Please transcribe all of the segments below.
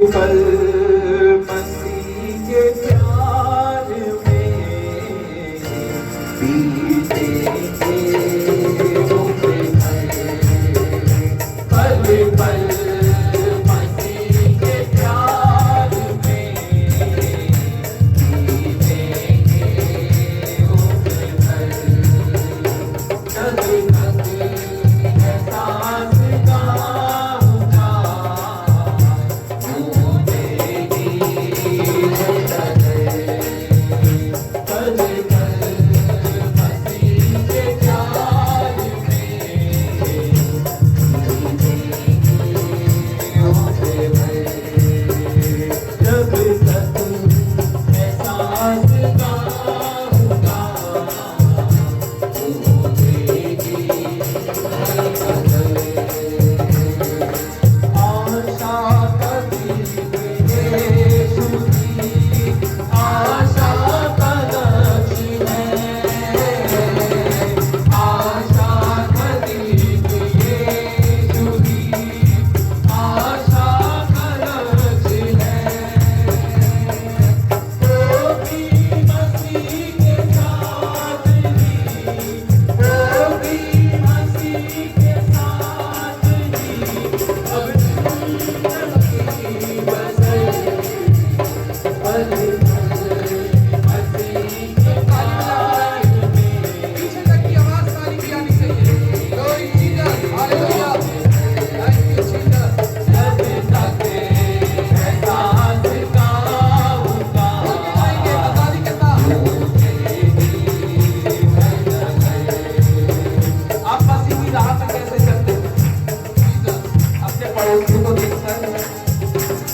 पल मसीह के प्यार में बीतेंगे उम्र भर। पल पल मसीह के प्यार में बीतेंगे उम्र भर। जग जग एहसास गाऊंगा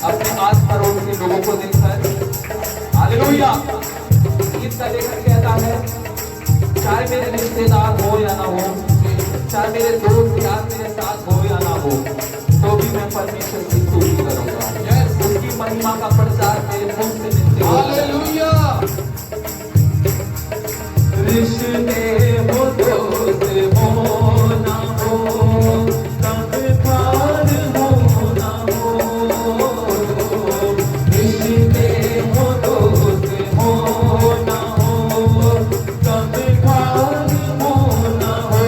अपने आस पड़ोस के लोगों को देखकर हालेलुया गीत का लेखक कहता है, चाहे मेरे रिश्तेदार हो या ना हो, चाहे मेरे दोस्त यार मेरे साथ हो या ना हो, तो भी मैं परमेश्वर की स्तुति करूंगा। उसकी महिमा का प्रचार मेरे मुंह से नित्य हालेलुया। रिश्ते हो दोस्त हो ना हो, कब खार हो ना हो, रिश्ते हो दोस्त हो ना हो, कब खार हो ना हो।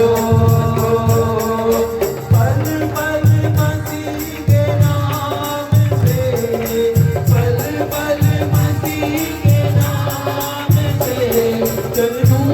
पल पल मसीह के नाम से, पल पल मसीह के नाम से, चलूं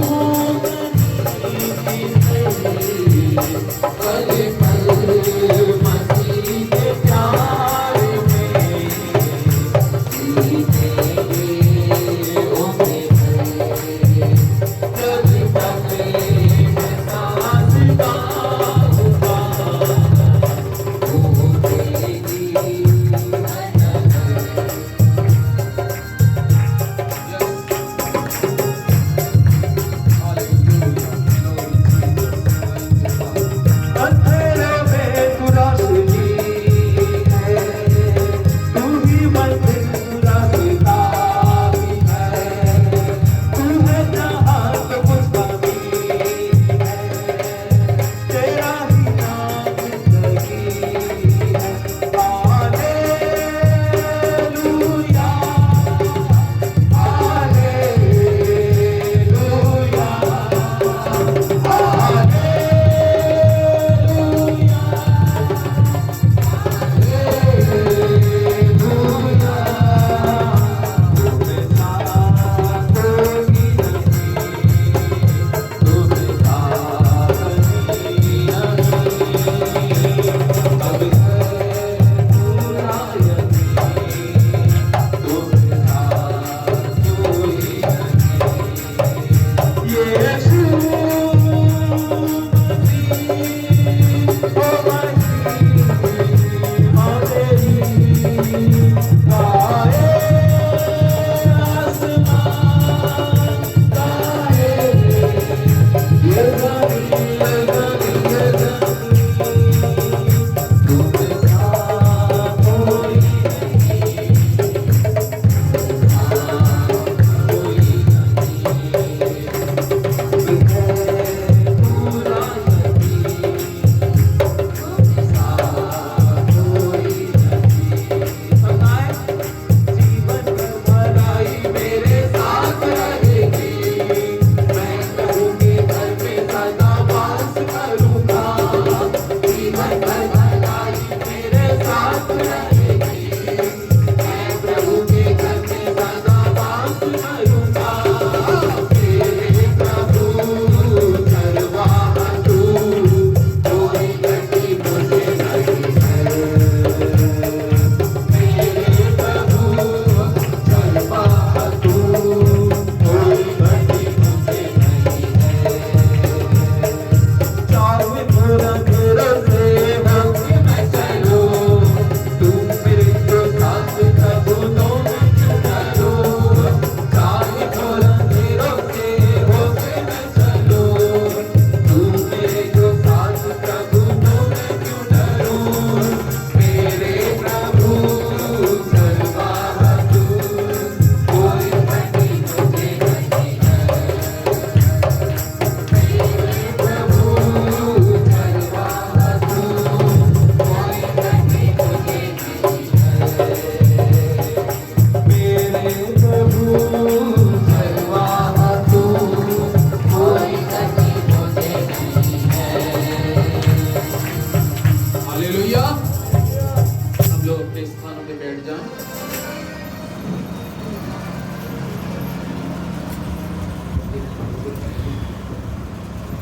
में बैठ जाएं।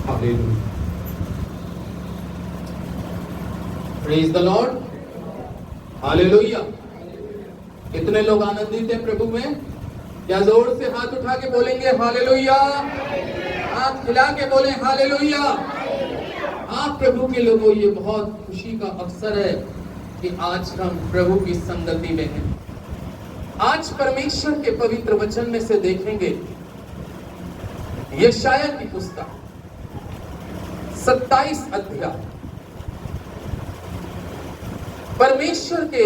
Hallelujah. Praise the Lord, hallelujah. कितने लोग आनंदित हैं प्रभु में? क्या जोर से हाथ उठा के बोलेंगे हालेलुया? हाथ हिला के बोले हालेलुया। आप प्रभु के लोगों, ये बहुत खुशी का अवसर है कि आज हम प्रभु की संगति में हैं। आज परमेश्वर के पवित्र वचन में से देखेंगे यशाया की पुस्तक 27 अध्याय। परमेश्वर के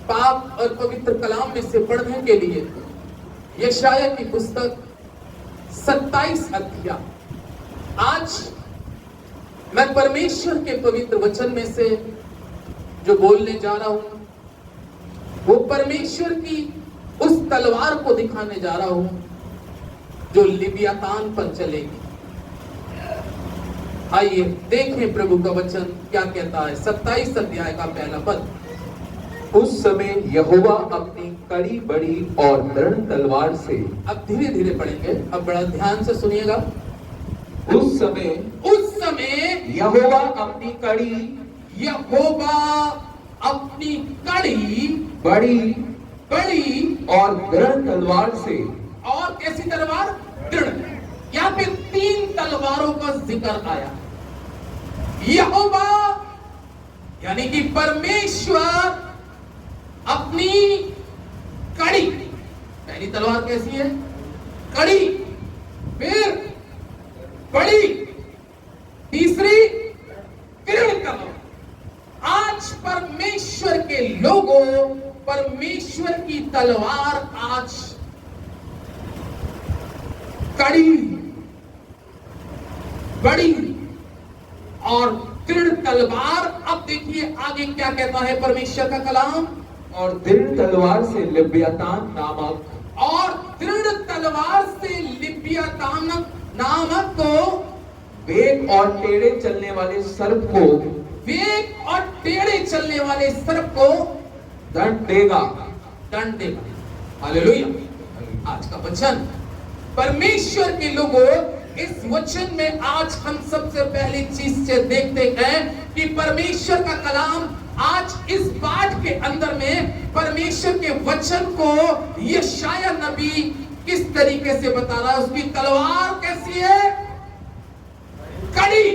पाक और पवित्र कलाम में से पढ़ने के लिए यशाया की पुस्तक 27 अध्याय। आज मैं परमेश्वर के पवित्र वचन में से जो बोलने जा रहा हूं, वो परमेश्वर की उस तलवार को दिखाने जा रहा हूं जो लिबियातान पर चलेगी। आइए देखें प्रभु का वचन क्या कहता है। 27 अध्याय का पहला पद। उस समय यहोवा अपनी कड़ी बड़ी और दृढ़ तलवार से, अब धीरे धीरे पढ़ेंगे, अब बड़ा ध्यान से सुनिएगा। उस समय यहोवा अपनी कड़ी बड़ी और दृढ़ तलवार से, और कैसी तलवार? दृढ़। यहाँ पे 3 तलवारों का जिक्र आया। यहोवा यानी कि परमेश्वर अपनी कड़ी, पहली तलवार कैसी है? कड़ी, फिर बड़ी, तीसरी दृढ़ तलवार। आज परमेश्वर के लोगों, परमेश्वर की तलवार आज कड़ी, बड़ी और दृढ़ तलवार। अब देखिए आगे क्या कहता है परमेश्वर का कलाम। और दृढ़ तलवार से लिब्यातान नामक, और दृढ़ तलवार से लिब्यातान नामक को, वेग और टेढ़े चलने वाले सर्प को, वेग और टेढ़े चलने वाले सर्प को दंड देगा। हालेलुया। आज का वचन परमेश्वर के लोगों, इस वचन में आज हम सबसे पहली चीज से देखते हैं कि परमेश्वर का कलाम आज इस पाठ के अंदर में परमेश्वर के वचन को यशाया नबी किस तरीके से बता रहा है। उसकी तलवार कैसी है? कड़ी।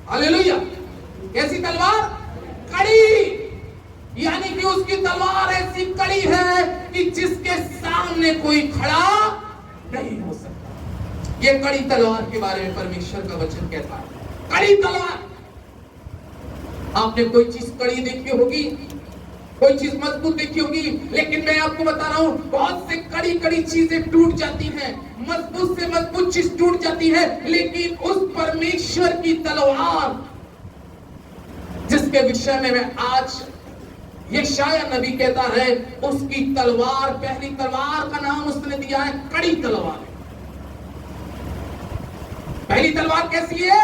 हालेलुया। कैसी तलवार? कड़ी। यानी कि उसकी तलवार ऐसी कड़ी है कि जिसके सामने कोई खड़ा नहीं हो सकता। ये कड़ी तलवार के बारे में परमेश्वर का वचन कहता है। कड़ी तलवार। आपने कोई चीज कड़ी देखी होगी, कोई चीज मजबूत देखी होगी, लेकिन मैं आपको बता रहा हूं बहुत से कड़ी कड़ी चीजें टूट जाती हैं, मजबूत से मजबूत चीज टूट जाती है, लेकिन उस परमेश्वर की तलवार जिसके विषय में मैं आज यशाया नबी कहता है, उसकी तलवार, पहली तलवार का नाम उसने दिया है कड़ी तलवार। पहली तलवार कैसी है?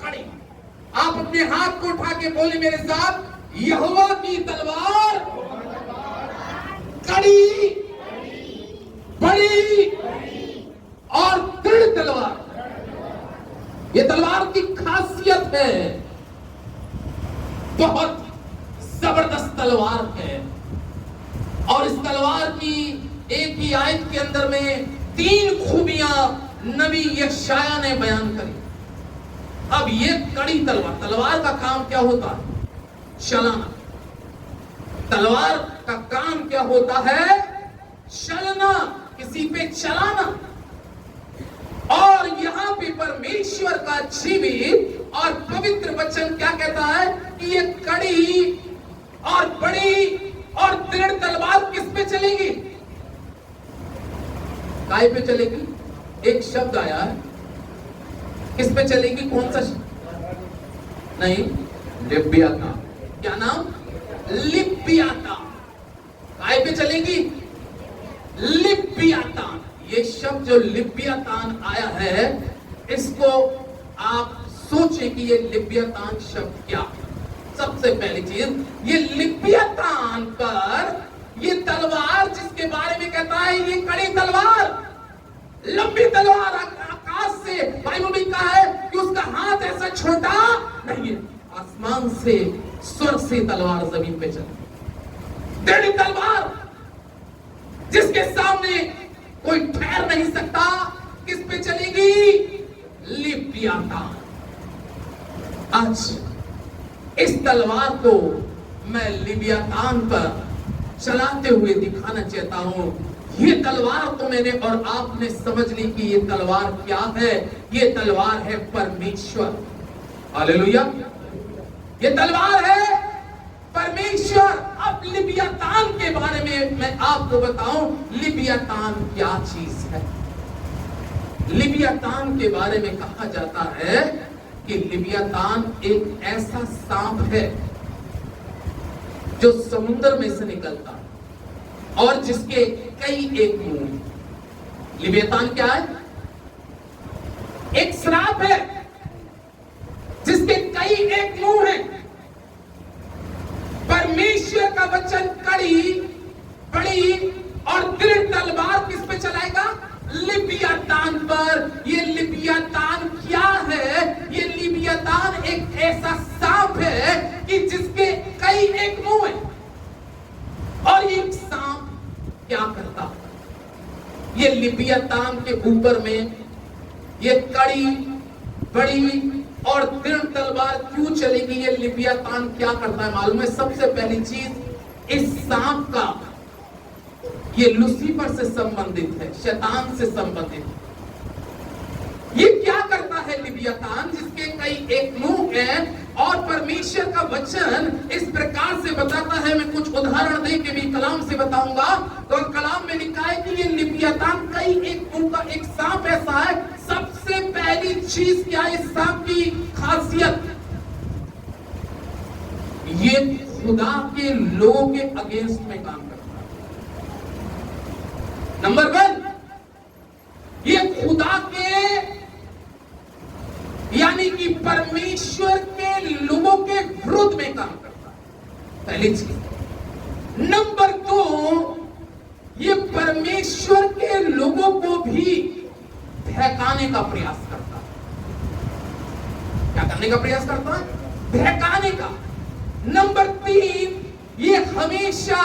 कड़ी। आप अपने हाथ को उठा के बोले मेरे साथ, यहोवा की तलवार कड़ी, बड़ी और दृढ़ तलवार। ये तलवार की खासियत है, बहुत जबरदस्त तलवार है। और इस तलवार की एक ही आयत के अंदर में 3 खूबियां नबी यशाया ने बयान करी। अब ये कड़ी तलवार, तलवार का काम क्या होता है? चलाना। तलवार का काम क्या होता है? चलना, किसी पे चलाना। और यहाँ पे परमेश्वर का जीवित और पवित्र वचन क्या कहता है कि ये कड़ी और बड़ी और दृढ़ तलवार किस पे चलेगी? काय पे चलेगी? एक शब्द आया है, किस पे चलेगी? कौन सा शब्द? नहीं, लिब्यातान। क्या नाम? लिब्यातान। काय पे चलेगी? लिब्यातान। ये शब्द जो लिब्यातान आया है, इसको आप सोचें कि ये लिब्यातान शब्द क्या है। सबसे सबसे पहली चीज, ये लिव्यातान पर ये तलवार जिसके बारे में कहता है ये कड़ी तलवार, लंबी तलवार, आकाश से बाइबल में कहा है कि उसका हाथ ऐसा छोटा नहीं है, आसमान से स्वर्ग से तलवार जमीन पे चली, टेढ़ी तलवार जिसके सामने कोई ठहर नहीं सकता, किस पे चलेगी? लिव्यातान। आज इस तलवार को मैं लिव्यातान पर चलाते हुए दिखाना चाहता हूं। ये तलवार तो मैंने और आपने समझ ली कि ये तलवार क्या है। ये तलवार है परमेश्वर। हालेलुया। ये तलवार है परमेश्वर। अब लिव्यातान के बारे में मैं आपको बताऊं, लिव्यातान क्या चीज है। लिव्यातान के बारे में कहा जाता है कि लिव्यातान एक ऐसा सांप है जो समुद्र में से निकलता है और जिसके कई एक मुंह। लिव्यातान क्या है? एक श्राप है जिसके कई एक मुंह है। परमेश्वर का वचन कड़ी, बड़ी और दृढ़ तलवार किस पे चलाएगा? लिव्यातान पर। ये लिव्यातान क्या है? ये लिव्यातान एक ऐसा सांप है कि जिसके कई एक मुंह है। और ये सांप क्या करता है? ये लिव्यातान के ऊपर में ये कड़ी, बड़ी और दृढ़ तलवार क्यों चलेगी? ये लिव्यातान क्या करता है मालूम है? सबसे पहली चीज, इस सांप का ये लूसीफर से संबंधित है, शैतान से संबंधित है। ये क्या करता है लिव्यातान, जिसके कई एक मुंह है? और परमेश्वर का वचन इस प्रकार से बताता है, मैं कुछ उदाहरण दे के भी कलाम से बताऊंगा। तो कलाम में लिखा है कि ये लिव्यातान कई एक मुंह का एक सांप ऐसा है। सबसे पहली चीज क्या है इस सांप की खासियत? ये खुदा के लोगों के अगेंस्ट में काम करता है। नंबर 1, ये खुदा के यानी कि परमेश्वर के लोगों के विरुद्ध में काम करता है, पहली चीज। नंबर 2, ये परमेश्वर के लोगों को भी बहकाने का प्रयास करता है। क्या करने का प्रयास करता है? बहकाने का। नंबर 3, ये हमेशा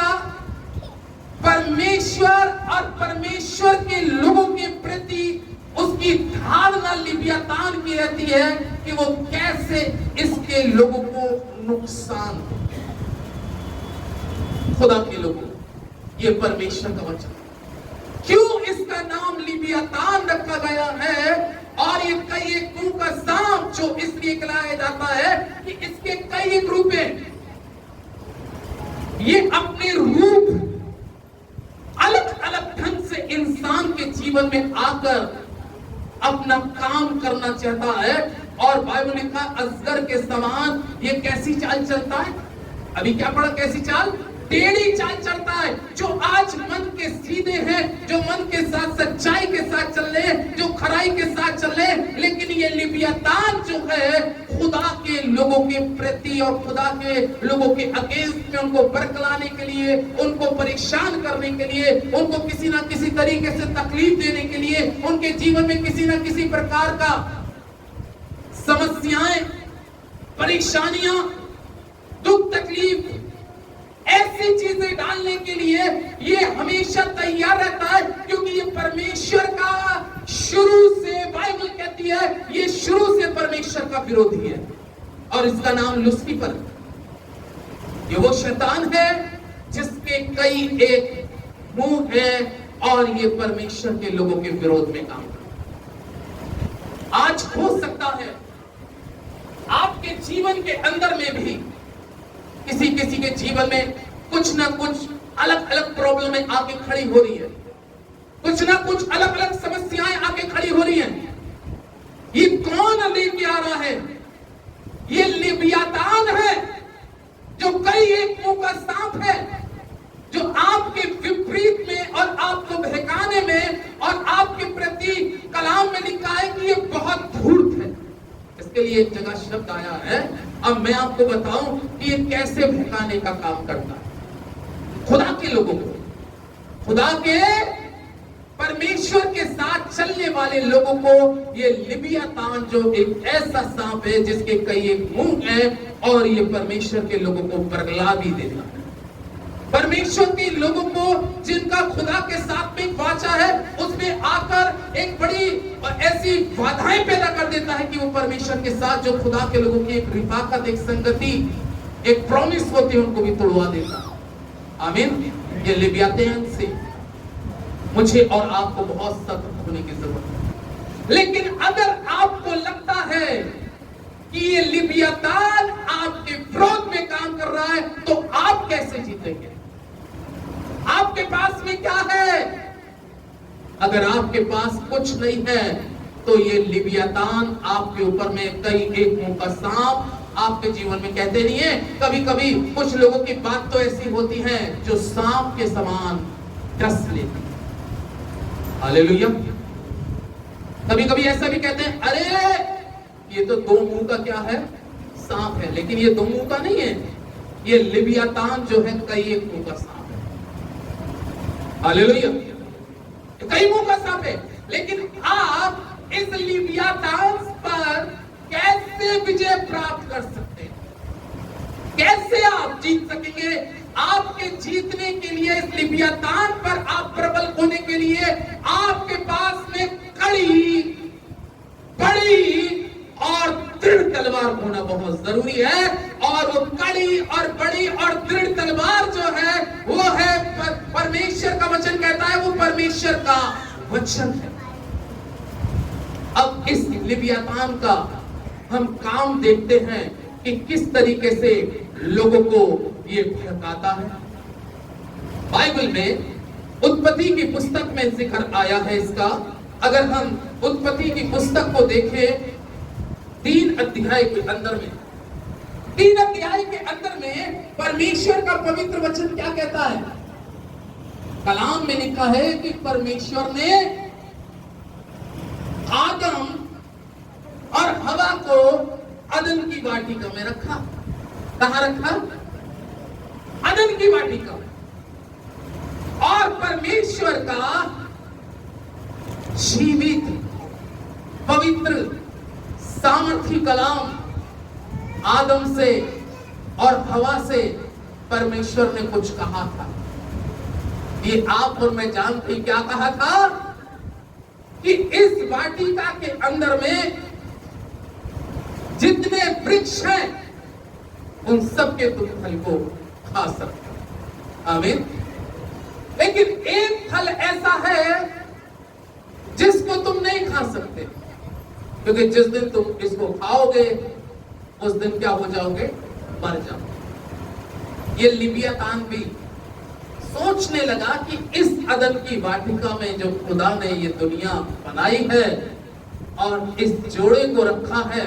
परमेश्वर और परमेश्वर के लोगों के प्रति उसकी धारणा लिव्यातान की रहती है कि वो कैसे इसके लोगों को नुकसान दे। खुदा के लोगों, ये परमेश्वर का वचन। क्यों इसका नाम लिव्यातान रखा गया है? और ये कई एक मुंह का सांप जो इसलिए कहलाया जाता है कि इसके कई एक रूप हैं। ये अपने रूप अलग अलग ढंग से इंसान के जीवन में आकर अपना काम करना चाहता है। और बाइबल में लिखा, अजगर के समान ये कैसी चाल चलता है? अभी क्या पढ़ा? कैसी चाल? टेढ़ी चाल चलता है। जो आज मन के सीधे हैं, जो मन के साथ सच्चाई के साथ चल रहे हैं, जो खराई के साथ चल रहे हैं, लेकिन ये लिव्यातान जो है खुदा के लोगों के प्रति और खुदा के लोगों के अगेंस्ट में उनको बरकलाने के लिए, उनको परेशान करने के लिए, उनको किसी ना किसी तरीके से तकलीफ देने के लिए, उनके जीवन में किसी ना किसी प्रकार का समस्याएं, परेशानियां, दुख, तकलीफ, ऐसी चीजें डालने के लिए ये हमेशा तैयार रहता है। क्योंकि ये परमेश्वर का शुरू से, बाइबल कहती है, ये शुरू से परमेश्वर का विरोधी है। और इसका नाम लूसीफर। ये वो शैतान है जिसके कई एक मुंह है और ये परमेश्वर के लोगों के विरोध में काम करता है। आज हो सकता है आपके जीवन के अंदर में भी किसी किसी के जीवन में कुछ ना कुछ अलग अलग प्रॉब्लमें आके खड़ी हो रही है, कुछ ना कुछ अलग अलग समस्याएं आके खड़ी हो रही हैं। ये कौन लेके आ रहा है? ये लिव्यातान है जो कई एक मुंह का सांप है, जो आपके विपरीत में और आपको बहकाने में और आपके प्रति कलाम में लिखा है कि ये बहुत धूर्त है। इसके लिए एक जगह शब्द आया है, अब मैं आपको बताऊं कि ये कैसे भटकाने का काम करता है। खुदा के लोगों को, खुदा के परमेश्वर के साथ चलने वाले लोगों को ये लिबियातान जो एक ऐसा सांप है जिसके कई एक मुंह है और ये परमेश्वर के लोगों को बरगला भी देता है। परमेश्वर के लोगों को जिनका खुदा के साथ में वाचा है उसमें आकर एक बड़ी ऐसी बाधाएं पैदा कर देता है कि वो परमेश्वर के साथ जो खुदा के लोगों की एक रिफाकत, एक संगति, एक प्रॉमिस होती है उनको भी तोड़वा देता है। आमीन। ये लिबियातान से मुझे और आपको बहुत सतर्क होने की जरूरत है। लेकिन अगर आपको लगता है कि ये लिबियातान आपके विरोध में काम कर रहा है तो आप कैसे जीतेंगे? आपके पास में क्या है? अगर आपके पास कुछ नहीं है तो ये लिबियातान आपके ऊपर में कई एक मुंह का सांप आपके जीवन में, कहते नहीं है कभी कभी कुछ लोगों की बात तो ऐसी होती है जो सांप के समान डस लेती है। हालेलुया। कभी कभी ऐसा भी कहते हैं, अरे ये तो दो मुंह का क्या है, सांप है। लेकिन ये दो मुंह का नहीं है, ये लिबियातान जो है कई एक मुंह का सांप है। हालेलुया। कई मुंह का सांप है। लेकिन आप इस लिबियातान पर कैसे विजय प्राप्त कर सकते हैं? कैसे आप जीत सकेंगे? आपके जीतने के लिए, इस लिबियातान पर आप प्रबल होने के लिए आपके पास में कड़ी, बड़ी और दृढ़ तलवार होना बहुत जरूरी है। और वो कड़ी और बड़ी और दृढ़ तलवार जो है वो है परमेश्वर का वचन कहता है, वो परमेश्वर का वचन है। अब इस लिबियातान का हम काम देखते हैं कि किस तरीके से लोगों को ये भड़काता है। बाइबल में उत्पत्ति की पुस्तक में जिक्र आया है इसका। अगर हम उत्पत्ति की पुस्तक को देखें 3 अध्याय के अंदर में, 3 अध्याय के अंदर में परमेश्वर का पवित्र वचन क्या कहता है? कलाम में लिखा है कि परमेश्वर ने आदम और हवा को अदन की वाटिका में रखा। कहां रखा? अदन की वाटिका। और परमेश्वर का जीवित पवित्र सामर्थी कलाम आदम से और हवा से परमेश्वर ने कुछ कहा था। ये आप और मैं जानते हैं क्या कहा था कि इस वाटिका के अंदर में जितने वृक्ष हैं उन सब के तुम फल को खा सकते। आमीन। लेकिन एक फल ऐसा है जिसको तुम नहीं खा सकते, क्योंकि जिस दिन तुम इसको खाओगे उस दिन क्या हो जाओगे? मर जाओगे। ये लिबियातान भी सोचने लगा कि इस अदन की वाटिका में जो खुदा ने ये दुनिया बनाई है और इस जोड़े को रखा है,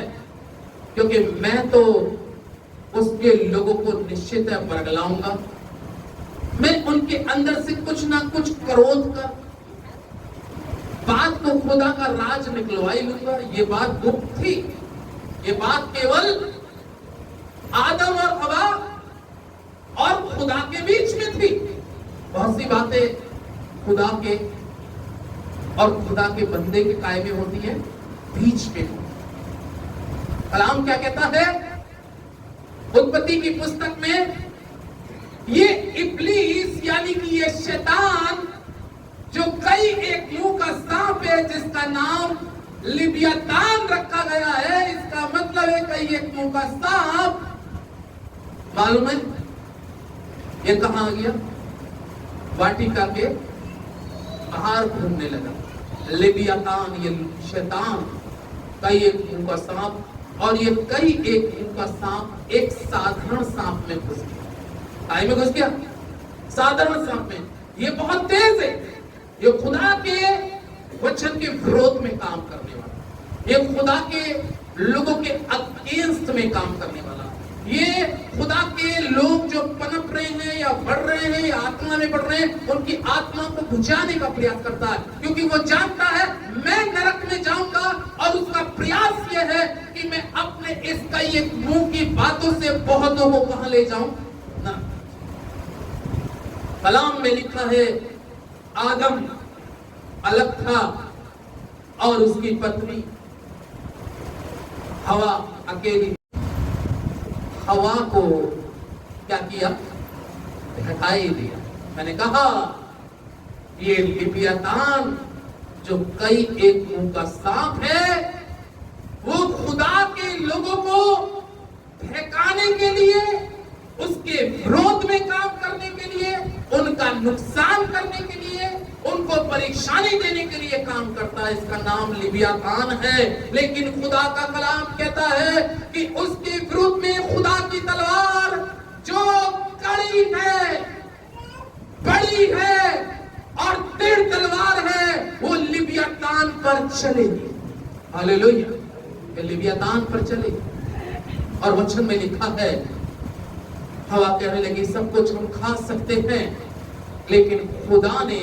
क्योंकि मैं तो उसके लोगों को निश्चित है बरगलाऊंगा, मैं उनके अंदर से कुछ ना कुछ क्रोध कर बात को खुदा का राज निकलवा ही लूंगा। ये बात गुप्त थी, ये बात केवल आदम और हवा और खुदा के बीच में थी। बहुत सी बातें खुदा के और खुदा के बंदे के काय में होती है, बीच में। कलाम क्या कहता है उत्पत्ति की पुस्तक में? ये इब्लीस यानी कि ये शैतान जो कई एक मुंह का सांप है, जिसका नाम लिबियातान रखा गया है, इसका मतलब है कई एक मुंह का सांप। मालूम है ये कहां आ गया? वाटिका के बाहर घूमने लगा। लिबियातान, ये शैतान, कई एक मुंह का सांप। और ये कई एक मुंह का सांप एक साधारण सांप में घुस गया। काय में घुस गया? साधारण सांप में। ये बहुत तेज है, ये खुदा के वचन के विरोध में काम करने वाला, ये खुदा के लोगों के अगेंस्ट में काम करने वाला, ये खुदा के लोग जो पनप रहे हैं या बढ़ रहे हैं या आत्मा में बढ़ रहे हैं, उनकी आत्मा को बुझाने का प्रयास करता है, क्योंकि वो जानता है मैं नरक में जाऊंगा, और उसका प्रयास ये है कि मैं अपने इस कई एक मुंह की बातों से बहुतों को कहां ले जाऊं ना। कलाम में लिखा है आदम अलग था और उसकी पत्नी हवा अकेली। हवा को क्या किया? हटा ही दिया। मैंने कहा ये लिव्यातान जो कई एक मुंह का सांप है, वो खुदा के लोगों को बहकाने के लिए, उसके विरोध में काम करने के लिए, उनका नुकसान करने के लिए, उनको परेशानी देने के लिए काम करता है। इसका नाम लिव्यातान है। लेकिन खुदा का कलाम कहता है कि उसके विरुद्ध में खुदा की तलवार जो कड़ी है, बड़ी है और तीर तलवार है, वो लिव्यातान पर चलेगी। हालेलुया। लिव्यातान पर चलेगी। और वचन में लिखा है, हवा कहने लगी सब कुछ हम खा सकते हैं, लेकिन खुदा ने,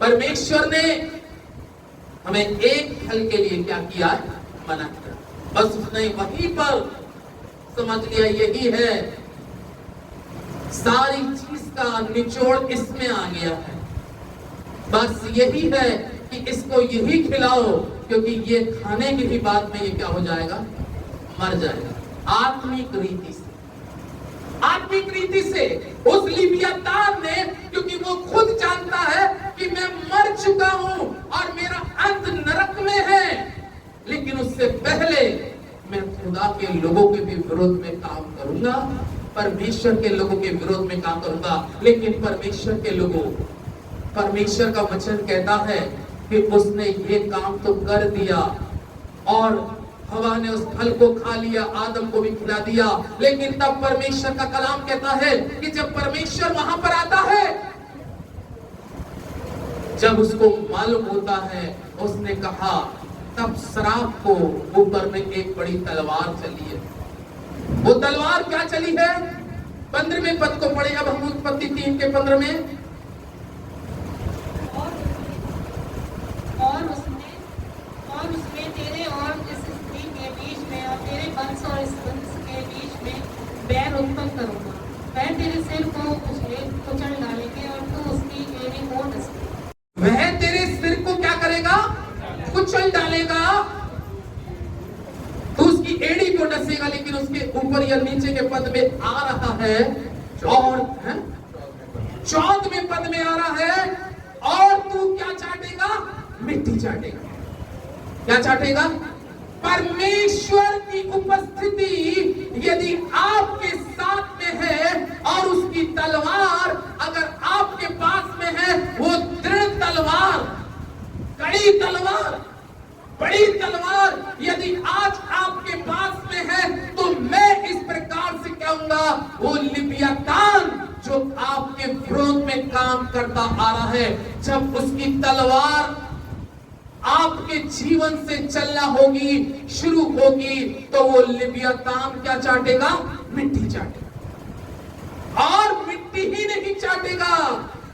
परमेश्वर ने हमें एक फल के लिए क्या किया? मना किया। बस उसने वहीं पर समझ लिया यही है, सारी चीज का निचोड़ इसमें आ गया है। बस यही है कि इसको यही खिलाओ, क्योंकि ये खाने के ही बाद में ये क्या हो जाएगा? मर जाएगा। आत्मिक रीति से, आत्मिक रीति से उस लिव्यातान ने, क्योंकि वो खुद जानता है कि मैं मर चुका हूं और मेरा अंत नरक में है, लेकिन उससे पहले मैं खुदा के लोगों के भी विरोध में काम करूंगा, परमेश्वर के लोगों के विरोध में काम करूंगा। लेकिन परमेश्वर के लोगों, परमेश्वर का वचन कहता है कि उसने ये काम तो कर दिया, और हवा ने उस फल को खा लिया, आदम को भी खिला दिया। लेकिन तब परमेश्वर का कलाम कहता है कि जब परमेश्वर वहां पर आता है, जब उसको मालूम होता है, उसने कहा, तब श्राप को ऊपर में एक बड़ी तलवार चली है। वो तलवार क्या चली है? 15वें पद को पढ़े अब हम, उत्पत्ति 3 के 15 में। और उसमें तेरे और इस स्त्री के बीच में और तेरे वंश और इस वंश के बीच में बैर उत्पन्न करूंगा। वह तेरे सिर को कुचल डालेंगे और तू उसकी एड़ी को डसेगा। वह तेरे सिर को क्या करेगा? कुचल डालेगा, तो उसकी एड़ी को डसेगा। लेकिन उसके ऊपर या नीचे के पद में आ रहा है, और 14वें पद में आ रहा है, और तू क्या चाटेगा? मिट्टी चाटेगा। क्या चाटेगा? परमेश्वर की उपस्थिति यदि आपके साथ में है और उसकी तलवार अगर आपके पास में है, वो दृढ़ तलवार, कड़ी तलवार, बड़ी तलवार यदि आज आपके पास में है, तो मैं इस प्रकार से कहूंगा, वो लिव्यातान जो आपके विरोध में काम करता आ रहा है, जब उसकी तलवार आपके जीवन से चलना होगी, शुरू होगी, तो वो लिव्यातान क्या चाटेगा? मिट्टी चाटेगा। और मिट्टी ही नहीं चाटेगा,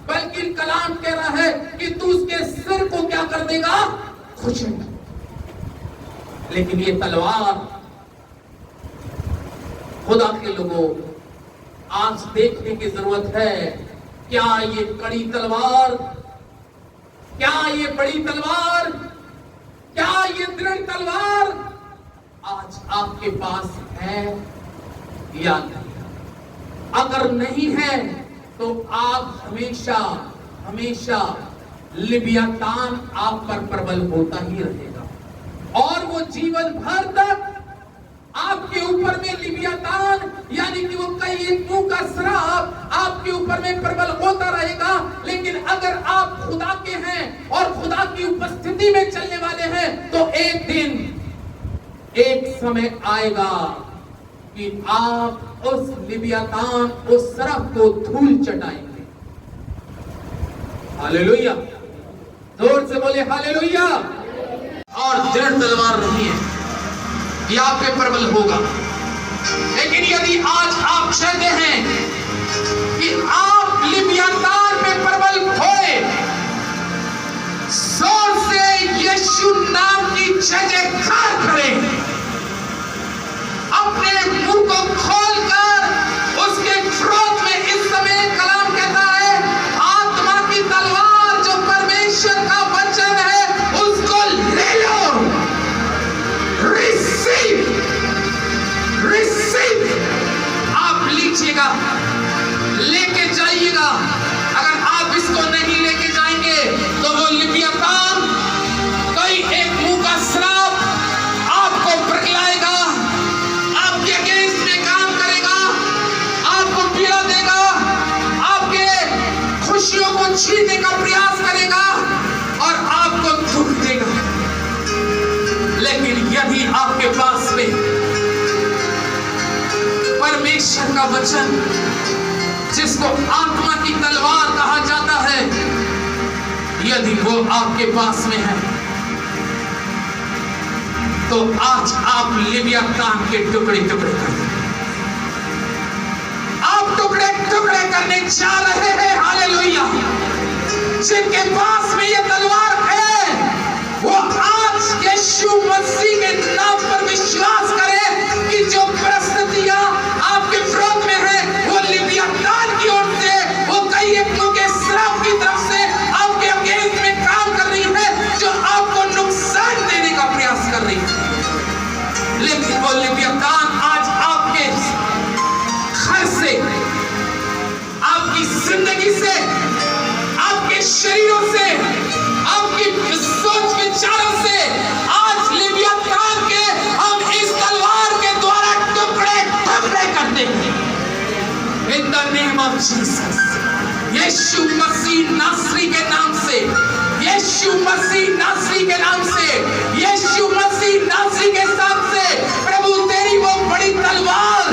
बल्कि कलाम कह रहा है कि तू उसके सिर को क्या कर देगा? खुशेगा। लेकिन ये तलवार, खुदा के लोगों, आज देखने की जरूरत है, क्या ये कड़ी तलवार, क्या ये बड़ी तलवार, क्या ये दृढ़ तलवार आज आपके पास है या नहीं? अगर नहीं है तो आप हमेशा हमेशा लिव्यातान आप पर प्रबल होता ही रहेगा, और वो जीवन भर तक आपके ऊपर में लिव्यातान, यानी कि वो कई एक मुंह का श्राप आपके ऊपर में प्रबल होता रहेगा। लेकिन अगर आप खुदा के हैं और खुदा की उपस्थिति में चलने वाले हैं, तो एक दिन, एक समय आएगा कि आप उस लिव्यातान, उस श्राप को धूल चटाएंगे। हालेलुया। जोर से बोले हालेलुया। और दृढ़ तलवार नहीं है, ये आप पे प्रबल होगा। लेकिन यदि आज आप चाहते हैं कि आप लिव्यातान में प्रबल होए, जोर से यीशु नाम की जय जयकार करें, अपने मुंह को खोलकर उसके विरोध में इस समय कलाम कहता है, आत्मा की तलवार जो परमेश्वर का वचन है उसको ले लो। रिसीव आप लीजिएगा, लेके जाइएगा। अगर आप इसको नहीं लेके जाएंगे तो वो लिव्यातान कोई एक मुंह का श्राप आपको बरगलाएगा, आपके अगेंस्ट में काम करेगा, आपको पीड़ा देगा, आपके खुशियों को छीनने का प्रयास करेगा और आपको दुख देगा। लेकिन यदि आपके पास में परमेश्वर का वचन, जिसको आत्मा की तलवार कहा जाता है, यदि वो आपके पास में है तो आज आप लिव्यातान के टुकड़े टुकड़े कर दें। आप टुकड़े टुकड़े करने जा रहे हैं। हालेलुया। जिनके पास में ये तलवार है वो आज यीशु मसीह के नाम पर विश्वास करें कि जो परिस्थितियां आपके विरोध में है वो लिव्यातान की ओर से, वो कई एकों के श्राप की तरफ से आपके अगेंस्ट में काम कर रही है, जो आपको नुकसान देने का प्रयास कर रही है। लेकिन वो लिव्यातान आज आपके घर से, आपकी जिंदगी से, आपके शरीरों से, आपकी सोच विचारों से आज लिव्यातान के हम इस तलवार के द्वारा टुकड़े टुकड़े करते हैं। In the name of Jesus, यीशु मसीह नासरी के नाम से, यीशु मसीह नासरी के नाम से, यीशु मसीह नासरी के नाम से प्रभु तेरी वो बड़ी तलवार,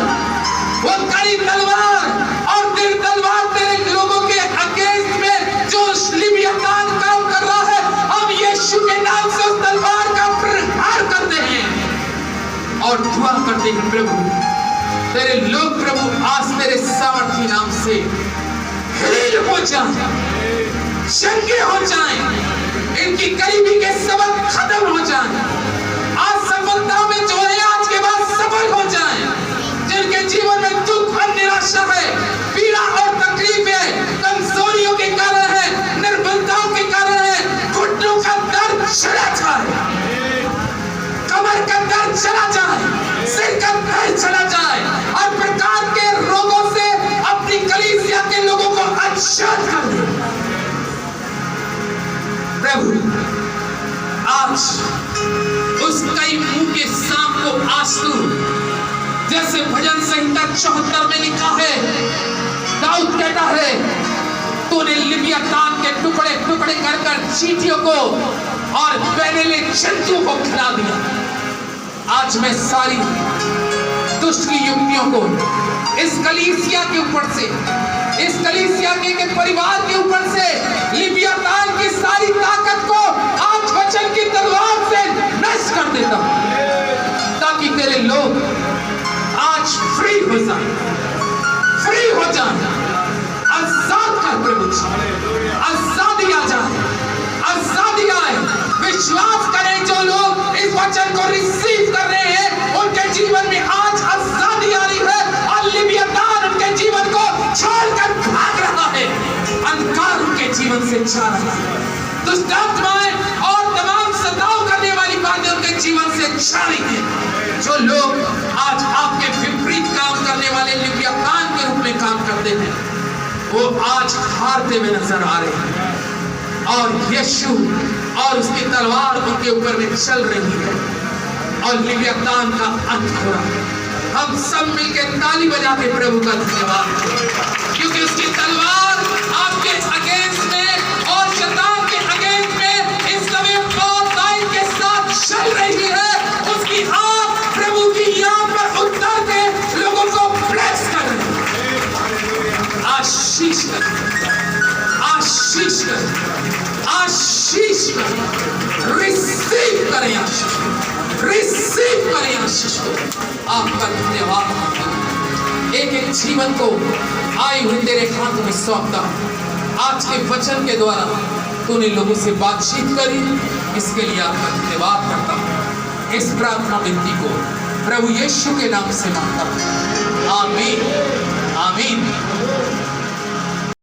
वो कड़ी तलवार और तेरी तलवार तेरे लोगों के अगेंस्ट में जो लिव्यातान काम कर रहा है, हम यीशु के नाम से उस तलवार का प्रहार करते हैं और दुआ करते हैं। प्रभु तेरे लोग प्रभु आज तेरे सामर्थी नाम से हील हो जाए, चंगे हो जाएं, इनकी गरीबी के सबक खत्म हो जाएं, आज सफलता में जो है आज के बाद सफल हो जाएं। जिनके जीवन में दुख और निराशा है, पीड़ा और तकलीफ है, कमजोरियों के कारण है, निर्बलताओं के कारण है, घुटनों का दर्द चला जाए, कमर का दर्द चला जाए, सिर का दर्द चला जाए और प्रकार के रोगों से अपनी कलीसिया के लोगों को आजाद कर दे। प्रभु आज उस कई मुंह के सांप को आज तू, जैसे भजन संहिता 74 में लिखा है, दाऊद कहता है तूने लिव्यातान के टुकड़े टुकड़े कर कर चींटियों को और पैरेले जंतुओं को खिला दिया। आज मैं सारी दुष्ट की युक्तियों को इस कलीसिया के ऊपर से, इस कलीसिया के परिवार के ऊपर से, लिव्यातान की सारी ताकत को आज वचन की तलवार से नष्ट कर देता हूं, ताकि तेरे लोग आज फ्री हो जाए, फ्री हो जाए। आजाद कर प्रभु, आजादी आ जाए, आजादी आए। विश्वास करें जो लोग इस वचन को रिसीव कर रहे हैं, उनके जीवन में आज आजादी आ रही है और लिव्यातान उनके जीवन को छोड़कर भाग रहा है, अंधकार उनके जीवन से जा रहा है, दुष्ट आत्माएं और तमाम सताव करने वाली बातें उनके जीवन से जा रही है। जो लोग आज आपके विपरीत काम करने वाले लिव्यातान के रूप में काम करते हैं, वो आज हारते हुए नजर आ रहे हैं और यीशु और उसकी तलवार उनके ऊपर में चल रही है और लिव्यातान का अंत हो रहा है। हम सब मिलकर ताली बजा के प्रभु का धन्यवाद करें, क्योंकि उसकी तलवार आपके अगेंस्ट में और शैतान के अगेंस्ट में इस समय बहुत लाइन के साथ चल रही है। उसकी आग प्रभु की यहाँ पर उतर के लोगों को ब्लेस कर रही है। आशीष कर, आशीष कर, आशीष कर, रिसीव करें, आशीष रिसीव करें, आशीष बख्शिश को आपका धन्यवाद करता हूं। एक एक जीवन को आई हुई तेरे हाथ में सौंपता हूं। आज के वचन के द्वारा तूने लोगों से बातचीत करी, इसके लिए आपका धन्यवाद करता हूं। इस प्रार्थना विनती को प्रभु यीशु के नाम से मांगता हूं। आमीन आमीन।